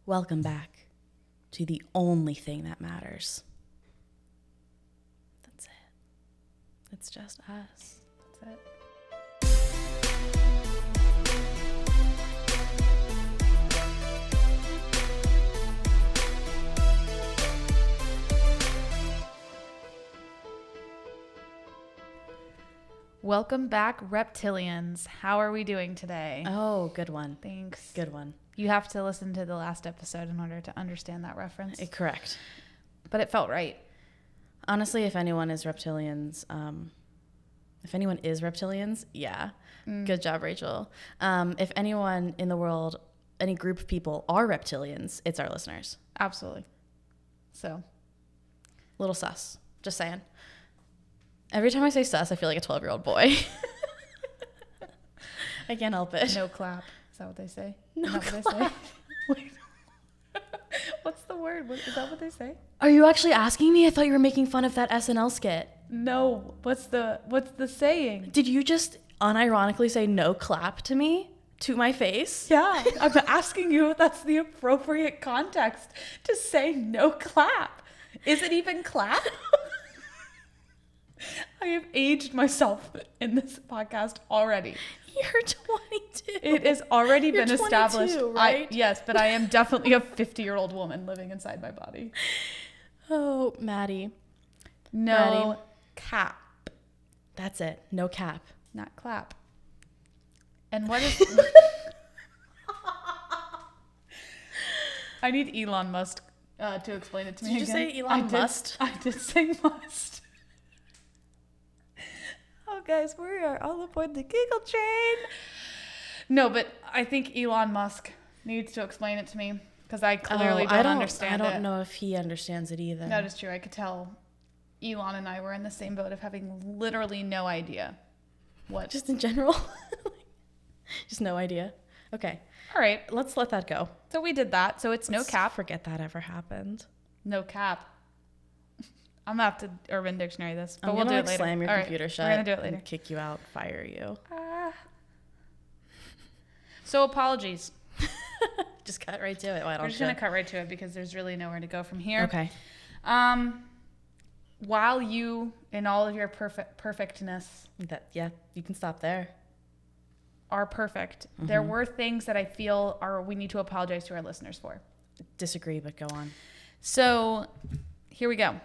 Welcome back to the only thing that matters. That's it. It's just us. That's it. Welcome back, reptilians. How are we doing today? Oh, good one. Thanks. Good one. You have to listen to the last episode in order to understand that reference. Correct. But it felt right. Honestly, if anyone is reptilians, yeah. Good job, Rachel. If anyone in the world, any group of people are reptilians, it's our listeners. Absolutely. So. Little sus. Just saying. Every time I say sus, I feel like a 12-year-old boy. I can't help it. No clap. Is that what they say? No clap. What they say? Wait. What's the word? Is that what they say? Are you actually asking me? I thought you were making fun of that SNL skit. No. What's the saying? Did you just unironically say no clap to me? To my face? Yeah. I'm asking you if that's the appropriate context to say no clap. Is it even clap? I have aged myself in this podcast already. You're 22. It has already been established. Right? Yes, but I am definitely a 50-year-old woman living inside my body. Oh, Maddie. No Maddie. cap. That's it. No cap. Not clap. And what is... I need Elon Musk to explain it to me Did you again. say Elon Musk? I did say must. Oh, guys, we are all aboard the giggle train. No, but I think Elon Musk needs to explain it to me because I clearly don't understand it. I don't know if he understands it either. That is true. I could tell Elon and I were in the same boat of having literally no idea what. Just in general? Just no idea. Okay. All right. Let's let that go. So we did that. So it's no cap. Forget that ever happened. No cap. I'm going to have to Urban Dictionary this, but I'm we'll do gonna, it later. Slam your computer shut. We're going to do it later. And kick you out, fire you. So apologies. Just cut right to it. Why don't We're just going to cut right to it because there's really nowhere to go from here. Okay. While you, in all of your perfectness, You can stop there. are perfect, there were things that I feel we need to apologize to our listeners for. Disagree, but go on. So here we go.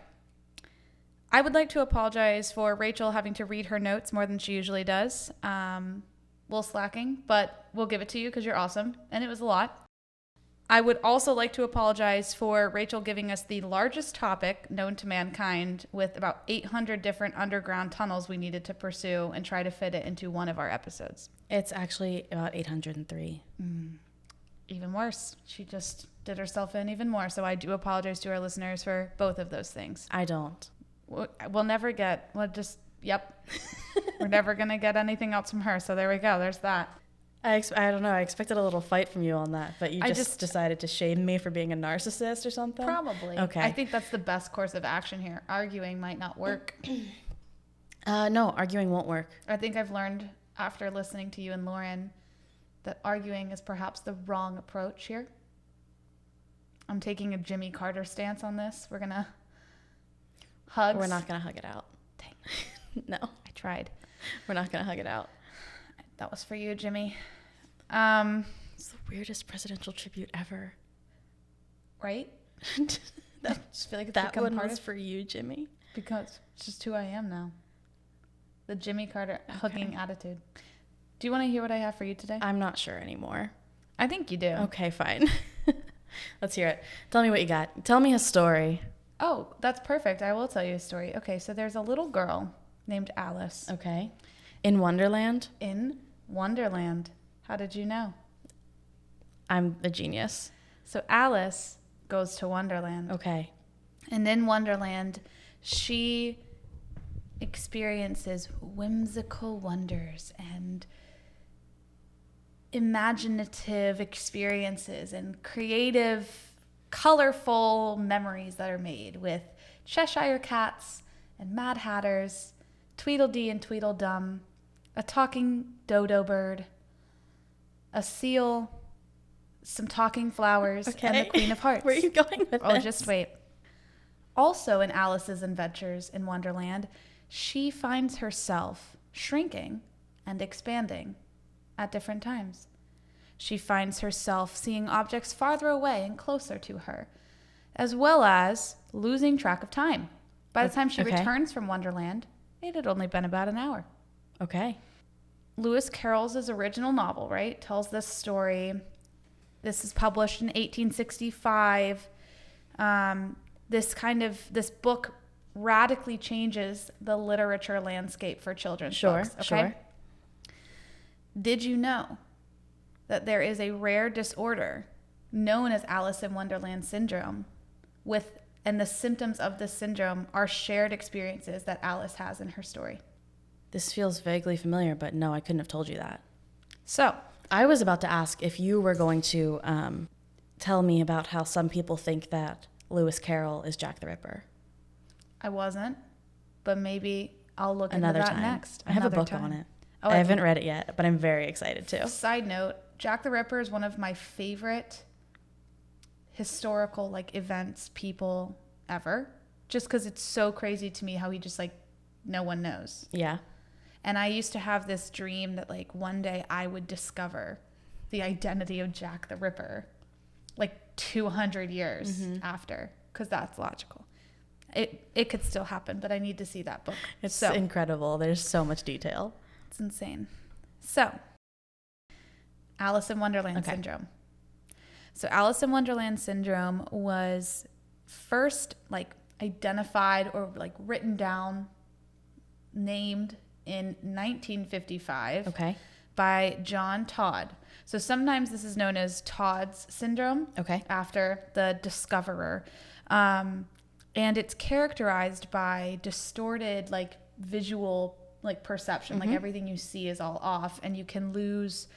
I would like to apologize for Rachel having to read her notes more than she usually does. A little slacking, but we'll give it to you because you're awesome, and it was a lot. I would also like to apologize for Rachel giving us the largest topic known to mankind with about 800 different underground tunnels we needed to pursue and try to fit it into one of our episodes. It's actually about 803. Even worse. She just did herself in even more. So I do apologize to our listeners for both of those things. I don't. We'll never get, yep. We're never going to get anything else from her. So there we go. There's that. I don't know. I expected a little fight from you on that, but you just decided to shame me for being a narcissist or something? Probably. Okay. I think that's the best course of action here. Arguing might not work. No, arguing won't work. I think I've learned after listening to you and Lauren that arguing is perhaps the wrong approach here. I'm taking a Jimmy Carter stance on this. We're going to hug. We're not going to hug it out. Dang. No. I tried. We're not going to hug it out. That was for you, Jimmy. It's the weirdest presidential tribute ever. Right? I just feel like it's that become one part was of, for you, Jimmy. because it's just who I am now. The Jimmy Carter hugging attitude. Do you want to hear what I have for you today? I'm not sure anymore. I think you do. Okay, fine. Let's hear it. Tell me what you got. Tell me a story. Oh, that's perfect. I will tell you a story. Okay, so there's a little girl named Alice. Okay. In Wonderland? In Wonderland. How did you know? I'm a genius. So Alice goes to Wonderland. Okay. And in Wonderland, she experiences whimsical wonders and imaginative experiences and creative, colorful memories that are made with Cheshire cats and Mad Hatters, Tweedledee and Tweedledum, a talking dodo bird, a seal, some talking flowers, Okay. and the Queen of Hearts. Where are you going with Oh, this? just wait. Also in Alice's adventures in Wonderland, she finds herself shrinking and expanding at different times. She finds herself seeing objects farther away and closer to her, as well as losing track of time. By the time she Okay. returns from Wonderland, it had only been about an hour. Okay. Lewis Carroll's original novel, right, tells this story. This is published in 1865. This book radically changes the literature landscape for children's books. Okay? Sure. Did you know that there is a rare disorder known as Alice in Wonderland Syndrome, and the symptoms of this syndrome are shared experiences that Alice has in her story? This feels vaguely familiar, but no, I couldn't have told you that. So, I was about to ask if you were going to tell me about how some people think that Lewis Carroll is Jack the Ripper. I wasn't, but maybe I'll look Another into that time. next. I have a Another book time. on it. Oh, I haven't read it yet, but I'm very excited to. Side note, Jack the Ripper is one of my favorite historical events, people ever, just because it's so crazy to me how he just no one knows. Yeah. And I used to have this dream that one day I would discover the identity of Jack the Ripper 200 years after, because that's logical. It could still happen, but I need to see that book. It's incredible. There's so much detail. It's insane. So, Alice in Wonderland Syndrome. So, Alice in Wonderland Syndrome was first identified or written down, named in 1955 by John Todd. So sometimes this is known as Todd's syndrome after the discoverer. And it's characterized by distorted visual perception. Everything you see is all off, and you can lose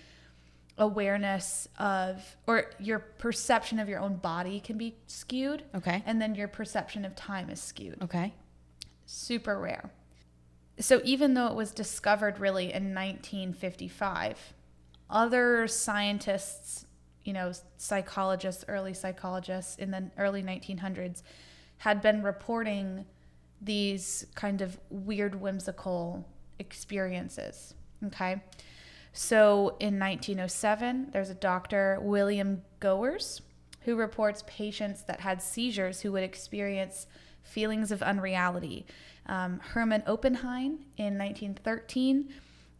awareness of, or your perception of your own body can be skewed. And then your perception of time is skewed. Super rare. So even though it was discovered really in 1955, other scientists, psychologists, early psychologists in the early 1900s had been reporting these kind of weird, whimsical experiences. So in 1907, there's a doctor, William Gowers, who reports patients that had seizures who would experience feelings of unreality. Herman Oppenheim in 1913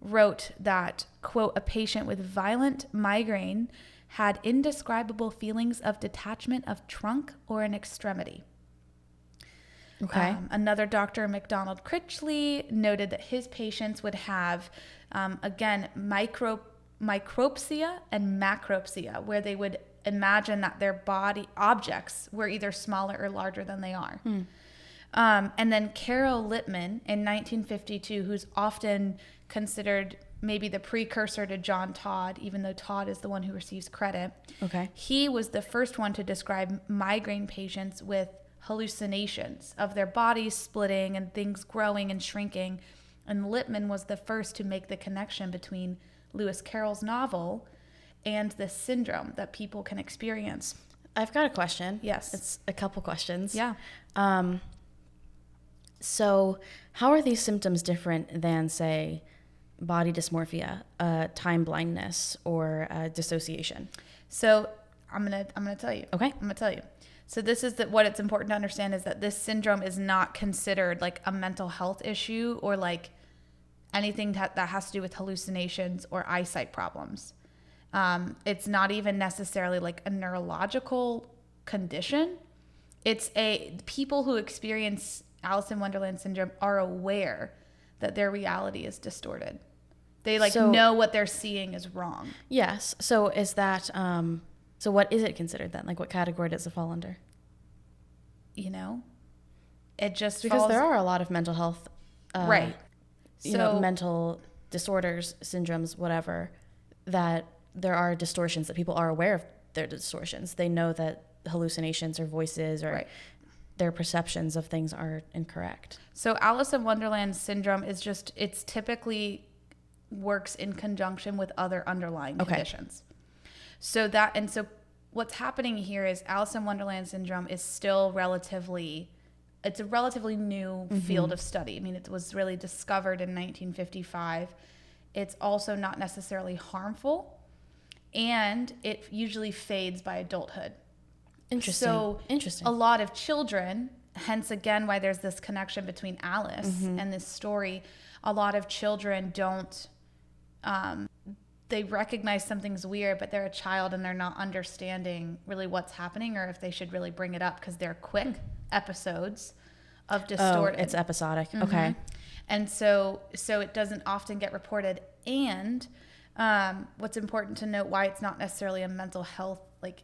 wrote that, quote, a patient with violent migraine had indescribable feelings of detachment of trunk or an extremity. Another doctor, MacDonald Critchley, noted that his patients would have, again, micropsia and macropsia, where they would imagine that their body objects were either smaller or larger than they are. And then Carol Littman in 1952, who's often considered maybe the precursor to John Todd, even though Todd is the one who receives credit. He was the first one to describe migraine patients with hallucinations of their bodies splitting and things growing and shrinking. And Littman was the first to make the connection between Lewis Carroll's novel and this syndrome that people can experience. I've got a question. Yes. It's a couple questions. Yeah. So how are these symptoms different than, say, body dysmorphia, time blindness, or dissociation? So I'm gonna tell you. Okay. I'm gonna tell you. So this is what it's important to understand is that this syndrome is not considered a mental health issue or anything that has to do with hallucinations or eyesight problems. It's not even necessarily a neurological condition. It's people who experience Alice in Wonderland Syndrome are aware that their reality is distorted. They know what they're seeing is wrong. Yes. So is that, so what is it considered then? What category does it fall under? It just because there are a lot of mental health, right. Mental disorders, syndromes, whatever, that there are distortions that people are aware of their distortions. They know that hallucinations or voices or their perceptions of things are incorrect. So Alice in Wonderland Syndrome is it's typically works in conjunction with other underlying conditions. So what's happening here is Alice in Wonderland Syndrome is still it's a relatively new field of study. I mean, it was really discovered in 1955. It's also not necessarily harmful, and it usually fades by adulthood. Interesting. So a lot of children, hence again why there's this connection between Alice and this story, a lot of children don't, they recognize something's weird, but they're a child and they're not understanding really what's happening or if they should really bring it up because they're quick episodes of distorted. Oh, it's episodic. Okay. And so it doesn't often get reported. And what's important to note why it's not necessarily a mental health like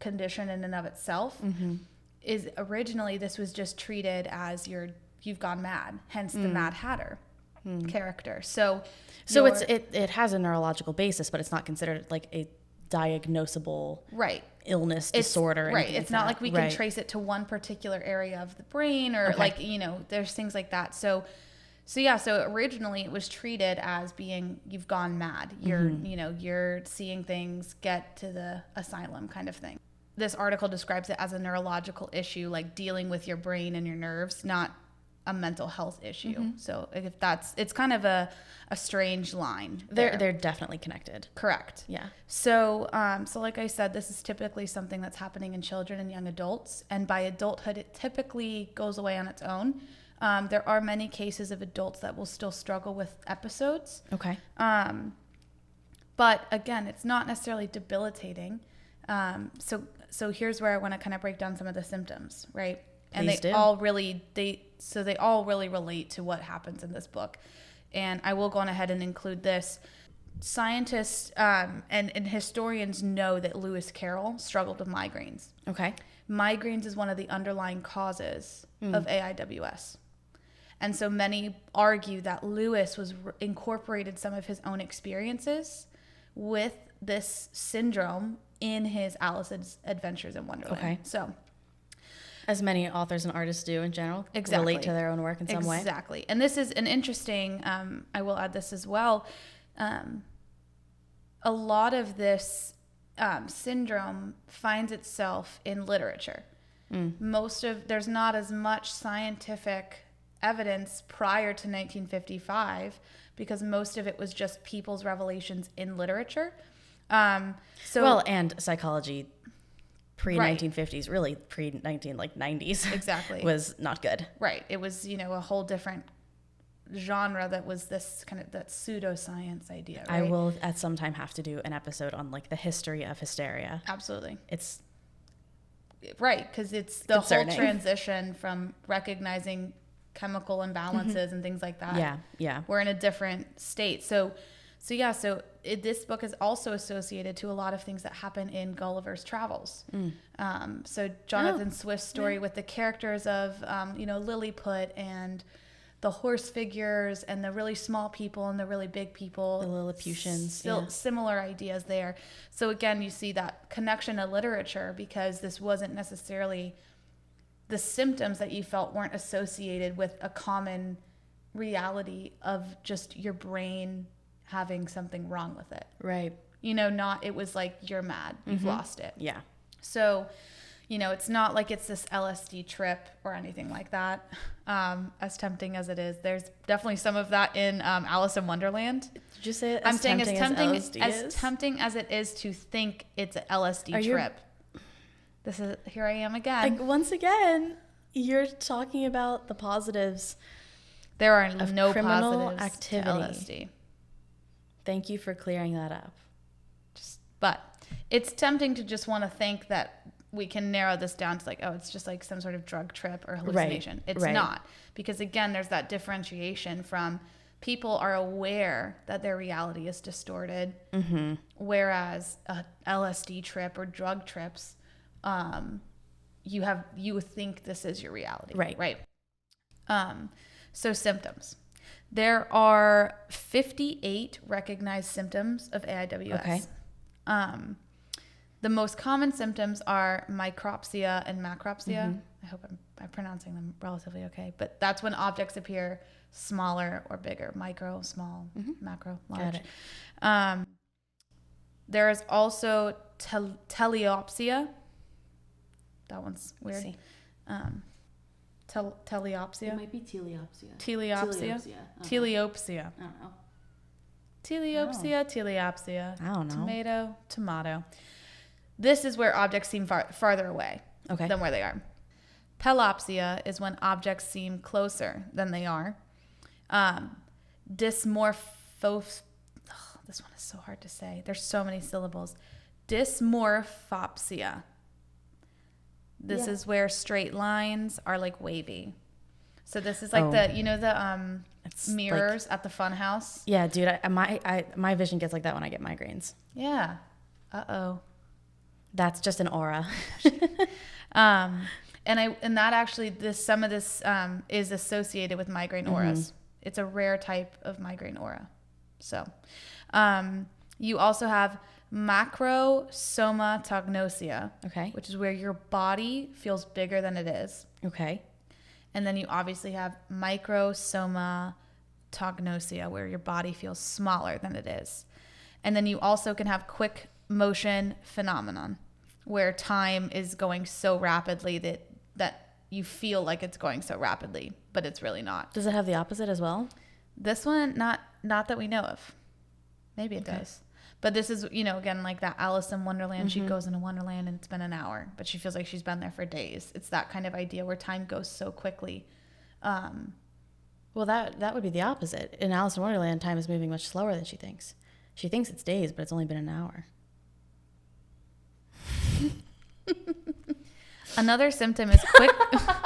condition in and of itself is originally this was just treated as you've gone mad, hence the Mad Hatter character. So it has a neurological basis, but it's not considered like a diagnosable illness, disorder. It's not like we can trace it to one particular area of the brain or like, there's things like that. So originally it was treated as being, you've gone mad. You're seeing things, get to the asylum kind of thing. This article describes it as a neurological issue, like dealing with your brain and your nerves, not a mental health issue. So it's kind of a strange line. They're definitely connected. Correct. Yeah. So like I said, this is typically something that's happening in children and young adults, and by adulthood, it typically goes away on its own. There are many cases of adults that will still struggle with episodes. Okay. But again, it's not necessarily debilitating. So here's where I want to kind of break down some of the symptoms, right? And they all really relate to what happens in this book. And I will go on ahead and include this. Scientists and historians know that Lewis Carroll struggled with migraines. Okay. Migraines is one of the underlying causes of AIWS. And so many argue that Lewis incorporated some of his own experiences with this syndrome in his Alice's Adventures in Wonderland. Okay. So, as many authors and artists do in general, exactly. relate to their own work in some way. Exactly. And this is an interesting, I will add this as well. A lot of this syndrome finds itself in literature. There's not as much scientific evidence prior to 1955 because most of it was just people's revelations in literature. And psychology pre-1950s, really pre-90s exactly was not good. Right. It was, a whole different genre that was this kind of that pseudoscience idea. Right? I will at some time have to do an episode on like the history of hysteria. Absolutely. It's right, because it's the whole transition from recognizing chemical imbalances and things like that. Yeah. We're in a different state. This book is also associated to a lot of things that happen in Gulliver's Travels. So Jonathan Swift's story with the characters of, Lilliput and the horse figures and the really small people and the really big people. The Lilliputians. Similar ideas there. So again, you see that connection to literature because this wasn't necessarily the symptoms that you felt weren't associated with a common reality of just your brain having something wrong with it. Right. It was like, you're mad, you've lost it. Yeah. So, it's not like it's this LSD trip or anything like that. As tempting as it is, there's definitely some of that in Alice in Wonderland. Did you say it I'm saying as tempting as it is to think it's an LSD trip. Here I am again. Like, once again, you're talking about the positives. There are no criminal positives activity. to LSD. Thank you for clearing that up. But it's tempting to just want to think that we can narrow this down to like, oh, it's just like some sort of drug trip or hallucination. It's not. Because again, there's that differentiation from people are aware that their reality is distorted, whereas a LSD trip or drug trips, you think this is your reality. Right. So symptoms. There are 58 recognized symptoms of AIWS. Okay. The most common symptoms are micropsia and macropsia. I hope I'm pronouncing them relatively okay. But that's when objects appear smaller or bigger. Micro, small, macro, large. Got it. There is also teleopsia. That one's weird. See. Teleopsia. It might be teleopsia. Teleopsia. Teleopsia. I don't know. Teleopsia. Teleopsia. I don't know. Tomato. This is where objects seem farther away than where they are. Pelopsia is when objects seem closer than they are. This one is so hard to say. There's so many syllables. Dysmorphopsia. This is where straight lines are like wavy. So this is like the mirrors at the fun house. Yeah, dude, my vision gets like that when I get migraines. Yeah. Uh-oh. That's just an aura. And that actually some of this is associated with migraine auras. It's a rare type of migraine aura. So, you also have macrosomatogonia, which is where your body feels bigger than it is. Okay. And then you obviously have microsomatogonia, where your body feels smaller than it is. And then you also can have quick motion phenomenon, where time is going so rapidly that you feel like it's going so rapidly, but it's really not. Does it have the opposite as well? This one, not that we know of. Maybe it does. But this is, again, like that Alice in Wonderland. She goes into Wonderland and it's been an hour, but she feels like she's been there for days. It's that kind of idea where time goes so quickly. Well, that would be the opposite. In Alice in Wonderland, time is moving much slower than she thinks. She thinks it's days, but it's only been an hour. Another symptom is quick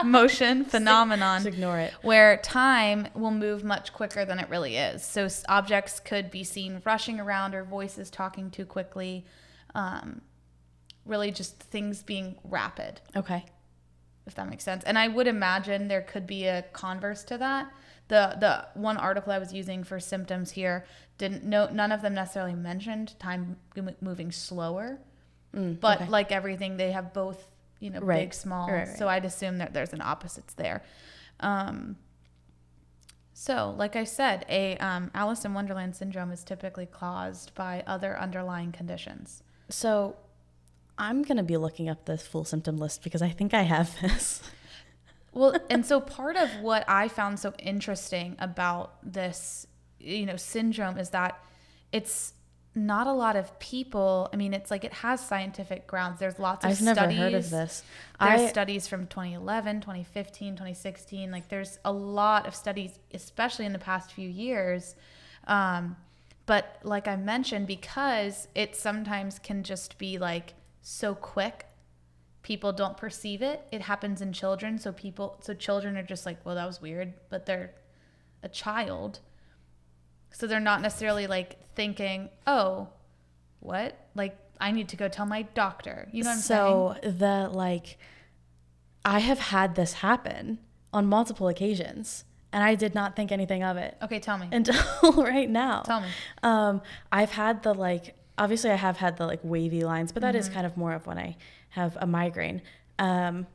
motion phenomenon. Just ignore it. Where time will move much quicker than it really is. So objects could be seen rushing around or voices talking too quickly. Really just things being rapid. Okay. If that makes sense. And I would imagine there could be a converse to that. The one article I was using for symptoms here none of them necessarily mentioned time moving slower. But like everything, they have both, big, small. Right. So I'd assume that there's an opposites there. So like I said, Alice in Wonderland syndrome is typically caused by other underlying conditions. So I'm going to be looking up the full symptom list because I think I have this. Well, and so part of what I found so interesting about this, syndrome is that it's not a lot of people. I mean, it's like it has scientific grounds. There's lots of studies. I've never heard of this. There's studies from 2011, 2015, 2016. Like there's a lot of studies, especially in the past few years. But like I mentioned, because it sometimes can just be like so quick, people don't perceive it. It happens in children. So children are just like, well, that was weird, but they're a child. So they're not necessarily like thinking, oh, what? Like I need to go tell my doctor. You know what I'm saying? So I have had this happen on multiple occasions and I did not think anything of it. Okay, tell me. Until right now. Tell me. I've had obviously I have had the wavy lines, but that is kind of more of when I have a migraine. I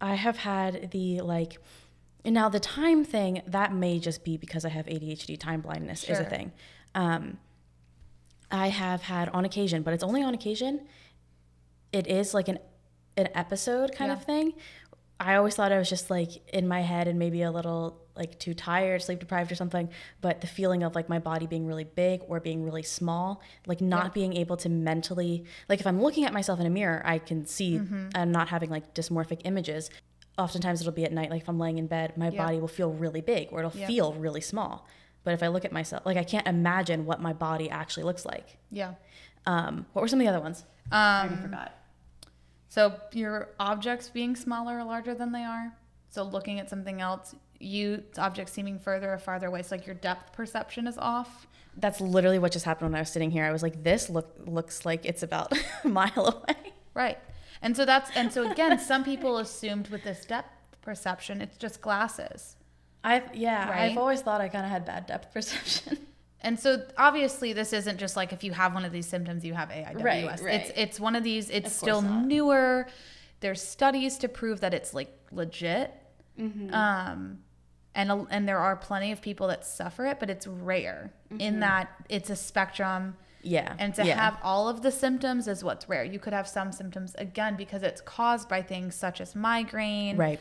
have had and now the time thing, that may just be because I have ADHD. Time blindness is a thing. I have had on occasion, but it's only on occasion. It is like an episode kind of thing. I always thought I was just in my head and maybe a little too tired, sleep deprived or something. But the feeling of my body being really big or being really small, not being able to mentally, if I'm looking at myself in a mirror, I can see I'm not having dysmorphic images. Oftentimes it'll be at night, if I'm laying in bed, my body will feel really big or it'll feel really small. But if I look at myself, I can't imagine what my body actually looks like. Yeah. What were some of the other ones? I already forgot. So your objects being smaller or larger than they are. So looking at something else, objects seeming further or farther away. So your depth perception is off. That's literally what just happened when I was sitting here. I was like, this looks like it's about a mile away. Right. And so again, some people assumed with this depth perception, it's just glasses. I've always thought I kind of had bad depth perception. And so obviously this isn't just if you have one of these symptoms, you have AIWS. Right. It's one of these, it's still newer. There's studies to prove that it's legit. And there are plenty of people that suffer it, but it's rare in that it's a spectrum. Yeah. And to have all of the symptoms is what's rare. You could have some symptoms, again, because it's caused by things such as migraine. Right.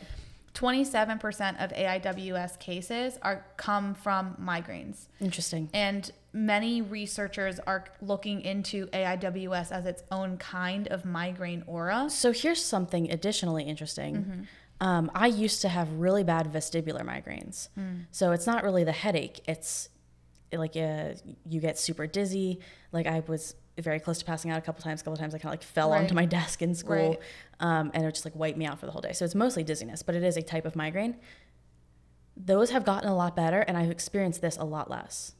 27% of AIWS cases come from migraines. Interesting. And many researchers are looking into AIWS as its own kind of migraine aura. So here's something additionally interesting. I used to have really bad vestibular migraines. So it's not really the headache. It's like you get super dizzy. Like I was very close to passing out a couple times. I kind of like fell onto my desk in school, and it would just like wipe me out for the whole day. So it's mostly dizziness, but it is a type of migraine. Those have gotten a lot better, and I've experienced this a lot less.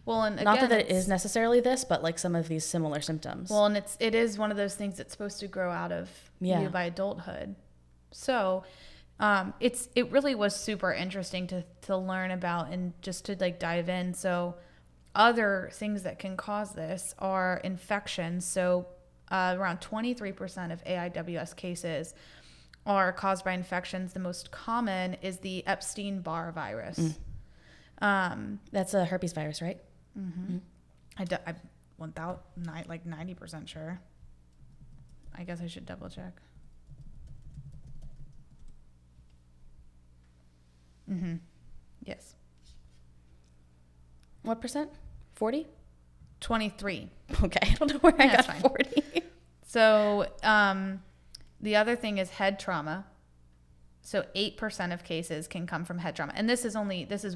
Well, and again, not that it is necessarily this, but like some of these similar symptoms. Well, and it is one of those things that's supposed to grow out of you by adulthood. So it really was super interesting to learn about and just to like dive in. So other things that can cause this are infections. So around 23% of AIWS cases are caused by infections. The most common is the Epstein-Barr virus. That's a herpes virus, right? I went out like 90% sure. I guess I should double check. Yes. What percent? 40? 23. Okay, I don't know where I got 40. So the other thing is head trauma. So 8% of cases can come from head trauma. And this is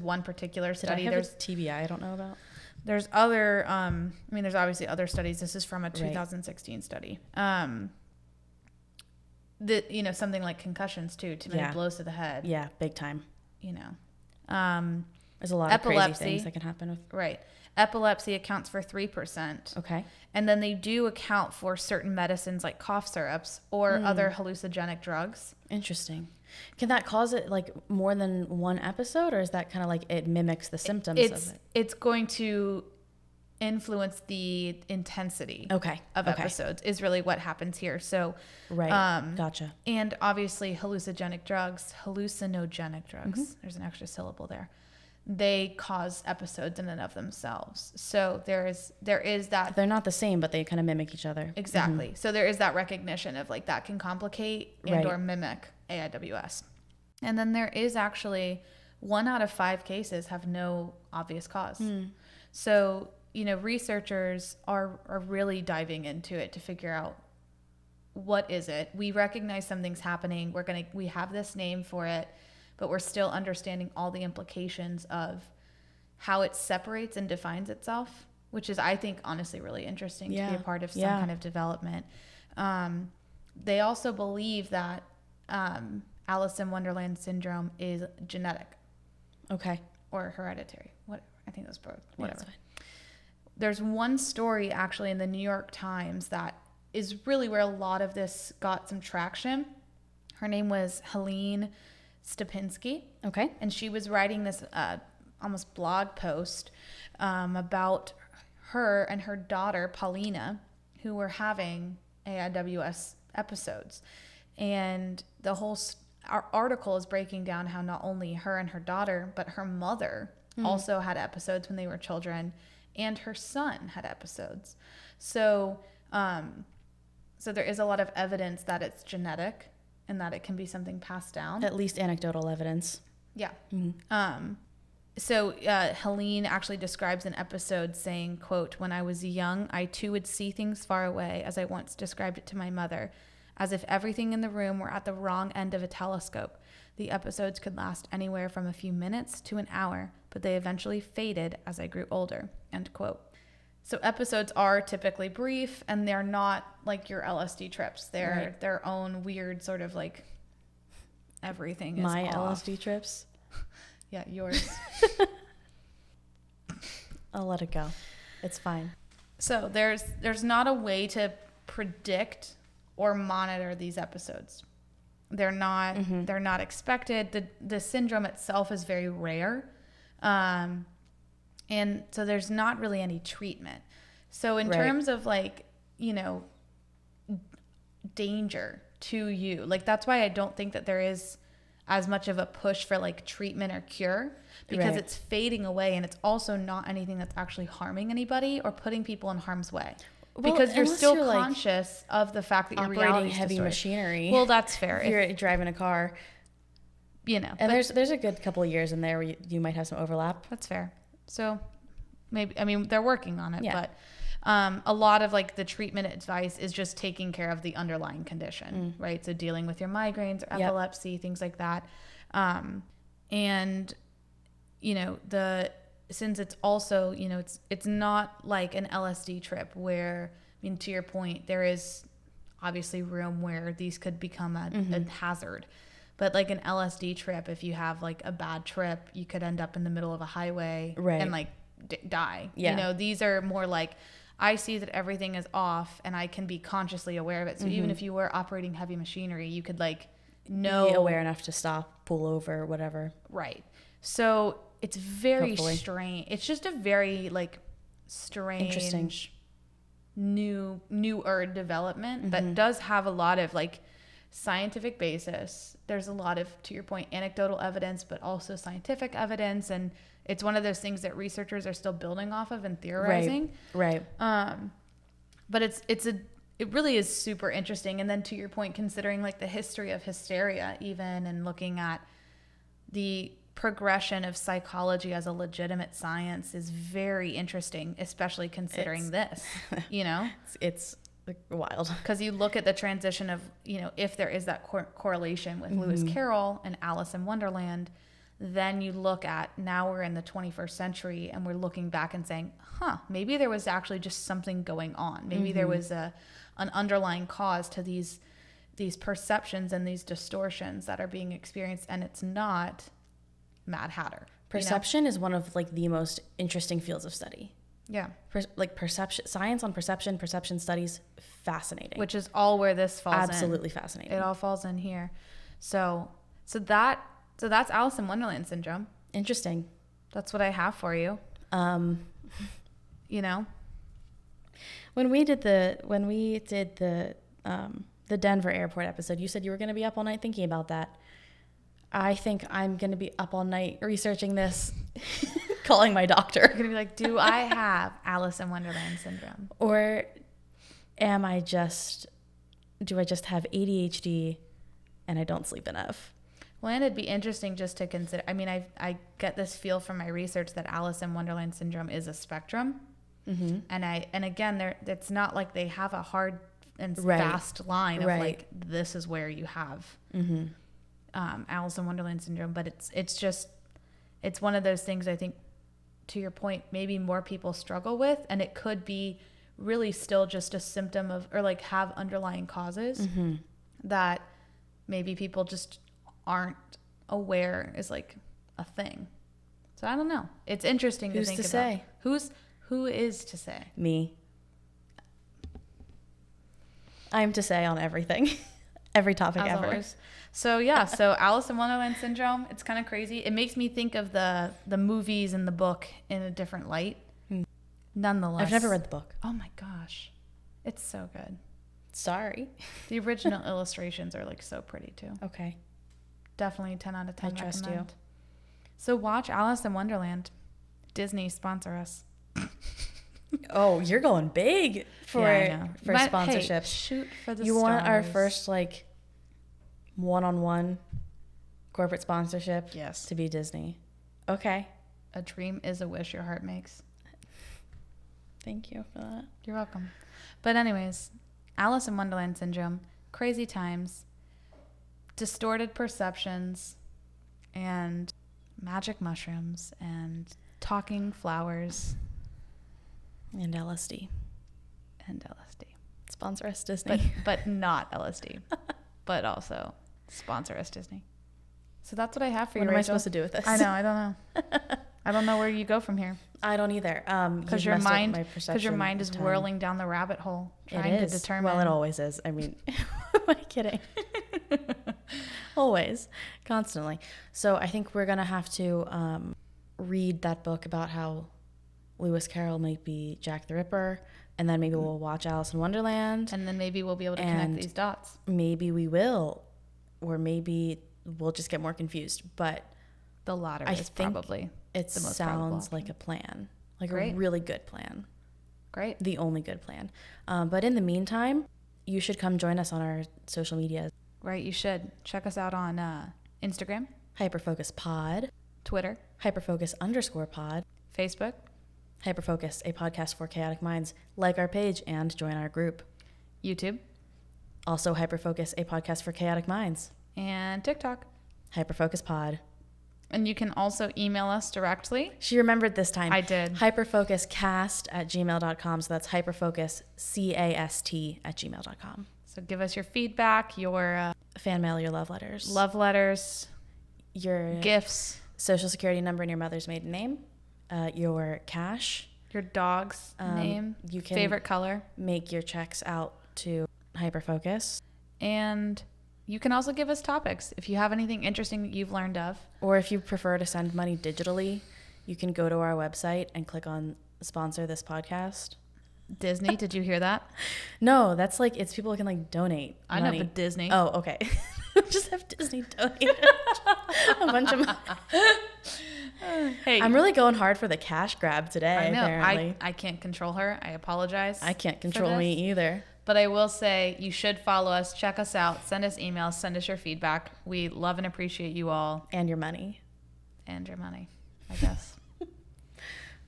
one particular study. Did I have a TBI I don't know about? There's other, there's obviously other studies. This is from a 2016 study. Something like concussions too, too many blows to the head. Yeah, big time. There's a lot of crazy things that can happen with. Right. Epilepsy accounts for 3%. Okay. And then they do account for certain medicines like cough syrups or other hallucinogenic drugs. Interesting. Can that cause it like more than one episode, or is that kind of like it mimics the symptoms of it? It's going to influence the intensity of episodes is really what happens here. So gotcha. And obviously hallucinogenic drugs, there's an extra syllable there. They cause episodes in and of themselves. So there is that. They're not the same, but they kind of mimic each other. Exactly. So there is that recognition of like that can complicate and or mimic AIWS. And then there is actually 1 out of 5 cases have no obvious cause. So, researchers are really diving into it to figure out what is it. We recognize something's happening. We have this name for it, but we're still understanding all the implications of how it separates and defines itself, which is, I think, honestly really interesting to be a part of some kind of development. They also believe that Alice in Wonderland Syndrome is genetic. Okay. Or hereditary. I think those both. Whatever. Yeah, there's one story actually in the New York Times that is really where a lot of this got some traction. Her name was Helene Stupinski. Okay. And she was writing this almost blog post about her and her daughter, Paulina, who were having AIWS episodes. And the whole our article is breaking down how not only her and her daughter, but her mother also had episodes when they were children, and her son had episodes. So, so there is a lot of evidence that it's genetic and that it can be something passed down. At least anecdotal evidence. Yeah. So Helene actually describes an episode saying, quote, "When I was young, I too would see things far away, as I once described it to my mother, as if everything in the room were at the wrong end of a telescope. The episodes could last anywhere from a few minutes to an hour, but they eventually faded as I grew older," end quote. So episodes are typically brief, and they're not like your LSD trips. They're their own weird sort of like everything is my off. LSD trips. Yeah, yours. I'll let it go. It's fine. So there's not a way to predict or monitor these episodes. They're not expected. The syndrome itself is very rare. And so there's not really any treatment. So in terms of like, danger to you, like that's why I don't think that there is as much of a push for like treatment or cure, because Right. it's fading away, and it's also not anything that's actually harming anybody or putting people in harm's way. Well, Because you're unless still you're, like, conscious of the fact that your operating reality is heavy distorted. machinery. Well, that's fair. If you're driving a car, You know, and but there's a good couple of years in there where you might have some overlap. that's fair. So maybe, I mean, they're working on it, Yeah. but a lot of like the treatment advice is just taking care of the underlying condition, right? So dealing with your migraines or Yep. epilepsy, things like that. And, you know, since it's also, you know, it's not like an LSD trip where, I mean, to your point, there is obviously room where these could become a hazard. But like an LSD trip, if you have like a bad trip, you could end up in the middle of a highway Right. and like die. Yeah. You know, these are more like, I see that everything is off and I can be consciously aware of it. So even if you were operating heavy machinery, you could like know. Be aware enough to stop, pull over, whatever. Right. So it's very Hopefully. strange. It's just a very like strange, Interesting. newer development that does have a lot of like scientific basis. There's a lot of, to your point, anecdotal evidence, but also scientific evidence. And it's one of those things that researchers are still building off of and theorizing. Right. But it really is super interesting. And then to your point, considering like the history of hysteria even, and looking at the progression of psychology as a legitimate science is very interesting, especially considering this, you know? It's like wild. Because you look at the transition of, you know, if there is that correlation with Lewis Carroll and Alice in Wonderland, then you look at now we're in the 21st century and we're looking back and saying, maybe there was actually just something going on. Maybe there was an underlying cause to these perceptions and these distortions that are being experienced, and it's not Mad Hatter. Perception is one of like the most interesting fields of study. Yeah. Perception, science on perception studies, fascinating. Which is all where this falls in. Absolutely fascinating. It all falls in here. So that's Alice in Wonderland Syndrome. Interesting. That's what I have for you. You know, when we did the Denver airport episode, you said you were going to be up all night thinking about that. I think I'm going to be up all night researching this, calling my doctor. you're gonna be like, do I have Alice in Wonderland Syndrome? Or do I just have ADHD and I don't sleep enough? Well, and it'd be interesting just to consider. I mean, I get this feel from my research that Alice in Wonderland Syndrome is a spectrum. And again, it's not like they have a hard and fast line of like, this is where you have Alice in Wonderland Syndrome. But it's one of those things, I think, to your point, maybe more people struggle with, and it could be really still just a symptom of, or like have underlying causes that maybe people just aren't aware is like a thing. So I don't know. It's interesting to think about. Say? Who is to say? Me. I'm to say on everything. Every topic As ever. always. So yeah, so Alice in Wonderland Syndrome, it's kind of crazy. It makes me think of the movies and the book in a different light. Nonetheless. I've never read the book. Oh my gosh. It's so good. Sorry. The original illustrations are like so pretty too. Okay. Definitely 10 out of 10. I trust recommend. So watch Alice in Wonderland. Disney, sponsor us. Oh, you're going big for sponsorships. Hey, shoot for the You stars. want our first like one-on-one corporate sponsorship? Yes. To be Disney. Okay. A dream is a wish your heart makes. Thank you for that. You're welcome. But anyways, Alice in Wonderland Syndrome, crazy times, distorted perceptions, and magic mushrooms, and talking flowers. And LSD. And LSD. Sponsor us, Disney. But not LSD. But also sponsor us, Disney. So that's what I have for you, What am I Rachel. supposed to do with this? I know. I don't know. I don't know where you go from here. I don't either. Because your mind is whirling down the rabbit hole, trying to determine. Well, it always is. I mean, am I kidding? Always, constantly. So I think we're gonna have to read that book about how Lewis Carroll might be Jack the Ripper, and then maybe we'll watch Alice in Wonderland, and then maybe we'll be able to connect these dots. Maybe we will, or maybe we'll just get more confused. But the latter I is think probably it the most probable sounds option. like a plan, like Great. a really good plan. Great. The only good plan. But in the meantime, you should come join us on our social media. Right, you should. Check us out on Instagram, HyperFocus Pod, Twitter, HyperFocus_pod, Facebook, HyperFocus, a podcast for chaotic minds. Like our page and join our group. YouTube, Also HyperFocus, a podcast for chaotic minds. and TikTok. HyperFocus Pod. And you can also email us directly. She remembered this time. I did. HyperFocusCast@gmail.com. So that's HyperFocusCast@gmail.com. So give us your feedback, your Fan mail, your love letters. love letters, your gifts, social security number and your mother's maiden name. Your cash. your dog's name, You can favorite color. make your checks out to HyperFocus. And you can also give us topics. If you have anything interesting that you've learned of. Or if you prefer to send money digitally, you can go to our website and click on sponsor this podcast. Disney, did you hear that? No, that's like, it's people who can like donate I money. know, but Disney. Oh, okay. Just have Disney donate a bunch of money. Hey, I'm really going hard for the cash grab today, I know. apparently. I can't control her. I apologize. I can't for control this. me either. But I will say you should follow us, check us out, send us emails, send us your feedback. We love and appreciate you all. And your money. And your money, I guess.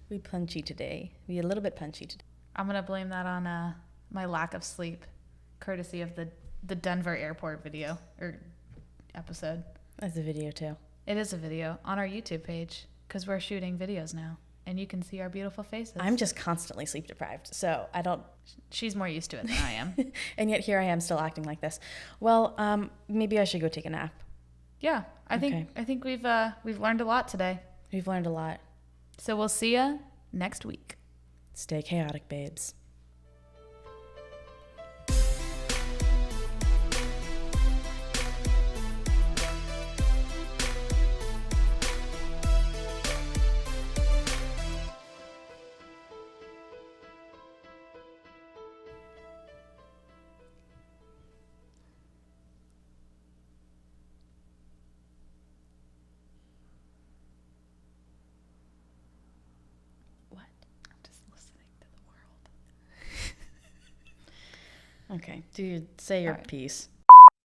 We punchy today. We a little bit punchy today. I'm going to blame that on my lack of sleep, courtesy of the Denver airport video or episode. That's a video too. It is a video on our YouTube page because we're shooting videos now. And you can see our beautiful faces. I'm just constantly sleep deprived, so I don't. She's more used to it than I am. And yet here I am still acting like this. Well, maybe I should go take a nap. Yeah, I think we've learned a lot today. We've learned a lot. So we'll see ya next week. Stay chaotic, babes. Okay, say your piece.